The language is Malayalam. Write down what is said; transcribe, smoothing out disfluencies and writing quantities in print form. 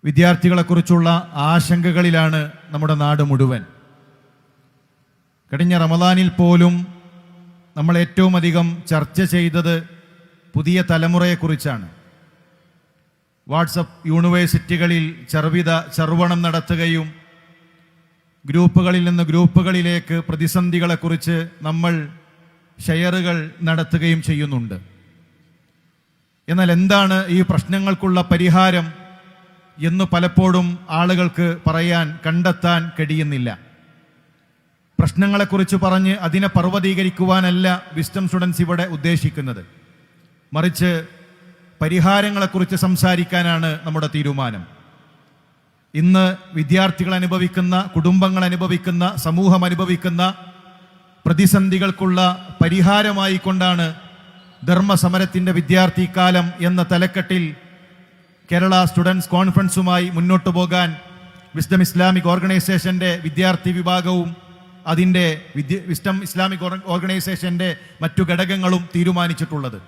വിദ്യാർത്ഥികളെക്കുറിച്ചുള്ള ആശങ്കകളിലാണ് നമ്മുടെ നാട് മുഴുവൻ. കഴിഞ്ഞ റമദാനിൽ പോലും നമ്മൾ ഏറ്റവും അധികം ചർച്ച ചെയ്തത് പുതിയ തലമുറയെക്കുറിച്ചാണ്. വാട്സപ്പ് യൂണിവേഴ്സിറ്റികളിൽ ചർവണം നടത്തുകയും ഗ്രൂപ്പുകളിൽ നിന്ന് ഗ്രൂപ്പുകളിലേക്ക് പ്രതിസന്ധികളെക്കുറിച്ച് നമ്മൾ ഷെയറുകൾ നടത്തുകയും ചെയ്യുന്നുണ്ട്. എന്നാൽ എന്താണ് ഈ പ്രശ്നങ്ങൾക്കുള്ള പരിഹാരം എന്ന് പലപ്പോഴും ആളുകൾക്ക് കണ്ടെത്താൻ കഴിയുന്നില്ല. പ്രശ്നങ്ങളെക്കുറിച്ച് പറഞ്ഞ് അതിനെ പർവ്വതീകരിക്കുവാനല്ല വിസ്ഡം സ്റ്റുഡൻസ് ഇവിടെ ഉദ്ദേശിക്കുന്നത്, മറിച്ച് പരിഹാരങ്ങളെക്കുറിച്ച് സംസാരിക്കാനാണ് നമ്മുടെ തീരുമാനം. ഇന്ന് വിദ്യാർത്ഥികൾ അനുഭവിക്കുന്ന, കുടുംബങ്ങൾ അനുഭവിക്കുന്ന, സമൂഹം അനുഭവിക്കുന്ന പ്രതിസന്ധികൾക്കുള്ള പരിഹാരമായി കൊണ്ടാണ് ധർമ്മസമരത്തിൻ്റെ വിദ്യാർത്ഥി കാലം എന്ന തലക്കെട്ടിൽ കേരള സ്റ്റുഡൻസ് കോൺഫറൻസുമായി മുന്നോട്ടു പോകാൻ വിസ്ഡം ഇസ്ലാമിക് ഓർഗനൈസേഷൻ്റെ വിദ്യാർത്ഥി വിഭാഗവും അതിൻ്റെ വിസ്ഡം ഇസ്ലാമിക് ഓർഗനൈസേഷൻ്റെ മറ്റു ഘടകങ്ങളും തീരുമാനിച്ചിട്ടുള്ളത്.